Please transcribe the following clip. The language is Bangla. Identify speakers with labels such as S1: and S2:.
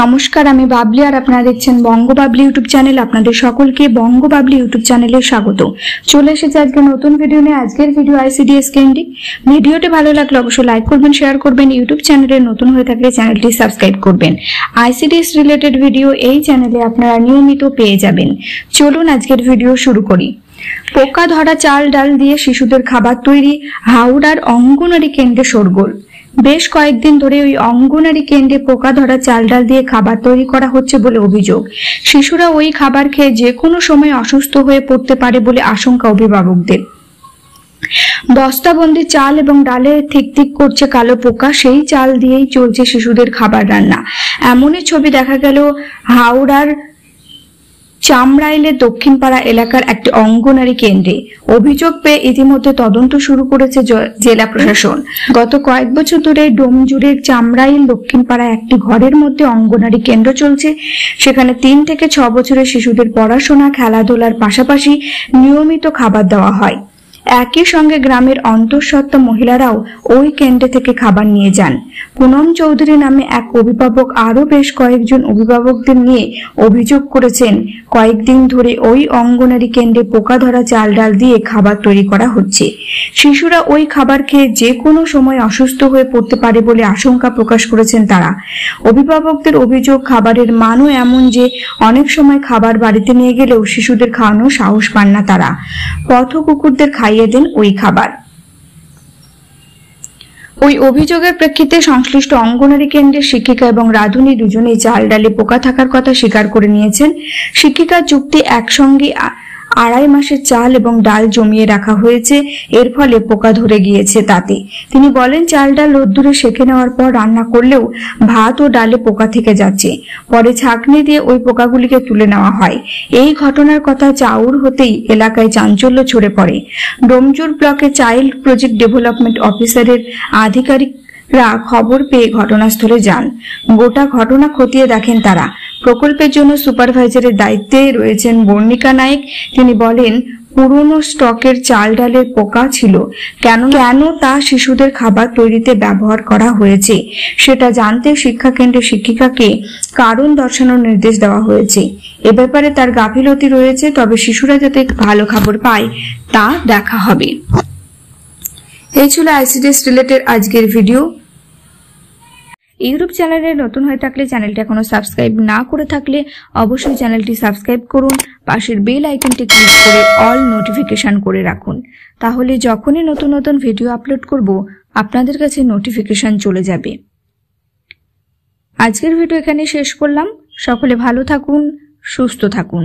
S1: নমস্কার, আমি বাবলি আর আপনারা দেখছেন বঙ্গ বাবলি ইউটিউব চ্যানেল। আপনাদের সকলকে বঙ্গ বাবলি ইউটিউব চ্যানেলে স্বাগত। চলে এসেছে আজকে নতুন ভিডিও নিয়ে। আজকের ভিডিও আইসিডিএস কেন্দ্রিক। ভিডিওটি ভালো লাগলে অবশ্যই লাইক করবেন, শেয়ার করবেন। ইউটিউব চ্যানেলে নতুন হয়ে থাকলে চ্যানেলটি সাবস্ক্রাইব করবেন। আইসিডিএস রিলেটেড ভিডিও এই চ্যানেলে আপনারা নিয়মিত পেয়ে যাবেন। চলুন আজকের ভিডিও শুরু করি। পোকা ধরা চাল ডাল দিয়ে শিশুদের খাবার তৈরি, হাওড়ার অঙ্গনওয়াড়ি কেন্দ্রে শোরগোল। বেশ কয়েকদিন ধরে ওই অঙ্গনওয়াড়ি কেন্দ্রে পোকা ধরা চাল ডাল দিয়ে খাবার তৈরি করা হচ্ছে বলে অভিযোগ। শিশুরা ওই খাবার খেয়ে যে কোনো সময় অসুস্থ হয়ে পড়তে পারে বলে আশঙ্কা অভিভাবকদের। বস্তাবন্দি চাল এবং ডালে ঠিক করছে কালো পোকা, সেই চাল দিয়েই চলছে শিশুদের খাবার রান্না। এমনই ছবি দেখা গেল হাওড়ার চামড়াইলের দক্ষিণপাড়া এলাকার একটি অঙ্গনওয়াড়ি কেন্দ্রে। অভিযোগ পেয়ে ইতিমধ্যে তদন্ত শুরু করেছে জেলা প্রশাসন। গত কয়েক বছর ধরে ডোমজুড়ের চামড়াইল দক্ষিণপাড়া একটি ঘরের মধ্যে অঙ্গনওয়াড়ি কেন্দ্র চলছে। সেখানে 3 থেকে 6 বছরের শিশুদের পড়াশোনা, খেলাধুলার পাশাপাশি নিয়মিত খাবার দেওয়া হয়। একই সঙ্গে গ্রামের অন্তঃসত্ত্বা মহিলারাও ওই কেন্দ্র থেকে খাবার নিয়ে যান। পুনম চৌধুরী নামে এক অভিভাবক আরো বেশ কয়েকজন অভিভাবকদের নিয়ে অভিযোগ করেছেন, কয়েকদিন ধরে ওই অঙ্গনওয়াড়ি কেন্দ্রে পোকা ধরা চাল ডাল দিয়ে খাবার তৈরি করা হচ্ছে। শিশুরা ওই খাবার খেয়ে যে কোনো সময় অসুস্থ হয়ে পড়তে পারে বলে আশঙ্কা প্রকাশ করেছেন তারা। অভিভাবকদের অভিযোগ, খাবারের মানও এমন যে অনেক সময় খাবার বাড়িতে নিয়ে গেলেও শিশুদের খাওয়ানোর সাহস পান না তারা। পথ কুকুরদের খাইয়ে দেন ওই খাবার। ওই অভিযোগের প্রেক্ষিতে সংশ্লিষ্ট অঙ্গনওয়াড়ি কেন্দ্রের শিক্ষিকা এবং রাঁধুনি দুজনেই চাল ডালে পোকা থাকার কথা স্বীকার করে নিয়েছেন। শিক্ষিকার যুক্তি, একসঙ্গে 2.5 মাসের চাল এবং ডাল জমিয়ে রাখা হয়েছে, এর ফলে পোকা ধরে গিয়েছে তাতে। তিনি বলেন, চাল ডাল রোদ্দুরে সেঁকে নেওয়ার পর রান্না করলেও ভাত ও ডালে পোকা থেকে যাচ্ছে। পরে ছাঁকনি দিয়ে ওই পোকাগুলিকে তুলে নেওয়া হয়। এই ঘটনার কথা চাউর হতেই এলাকায় চাঞ্চল্য ছড়ে পড়ে। ডোমজুর ব্লকে চাইল্ড প্রজেক্ট ডেভেলপমেন্ট অফিসারের আধিকারিকরা খবর পেয়ে ঘটনাস্থলে যান। গোটা ঘটনা খতিয়ে দেখেন তারা। প্রকল্পের জন্য সুপারভাইজারের দায়িত্বে রয়েছেন বর্ণিকা নায়েক। তিনি বলেন, পুরনো স্টকের চাল ডালের পোকা ছিল, কেন তা শিশুদের খাবার তৈরিতে ব্যবহার করা হয়েছে সেটা জানতে শিক্ষা কেন্দ্রের শিক্ষিকাকে কারণ দর্শানোর নির্দেশ দেওয়া হয়েছে। এ ব্যাপারে তার গাফিলতি রয়েছে, তবে শিশুরা যাতে ভালো খাবার পায় তা দেখা হবে। এই ছিল আইসিডিএস রিলেটেড আজকের ভিডিও। ইউটিউব চ্যানেলে নতুন হয়ে থাকলে চ্যানেলটি এখনো সাবস্ক্রাইব না করে থাকলে অবশ্যই চ্যানেলটি সাবস্ক্রাইব করুন। পাশের বেল আইকনটি ক্লিক করে অল নোটিফিকেশন করে রাখুন, তাহলে যখনই নতুন নতুন ভিডিও আপলোড করব আপনাদের কাছে নোটিফিকেশন চলে যাবে। আজকের ভিডিও এখানে শেষ করলাম। সকলে ভালো থাকুন, সুস্থ থাকুন।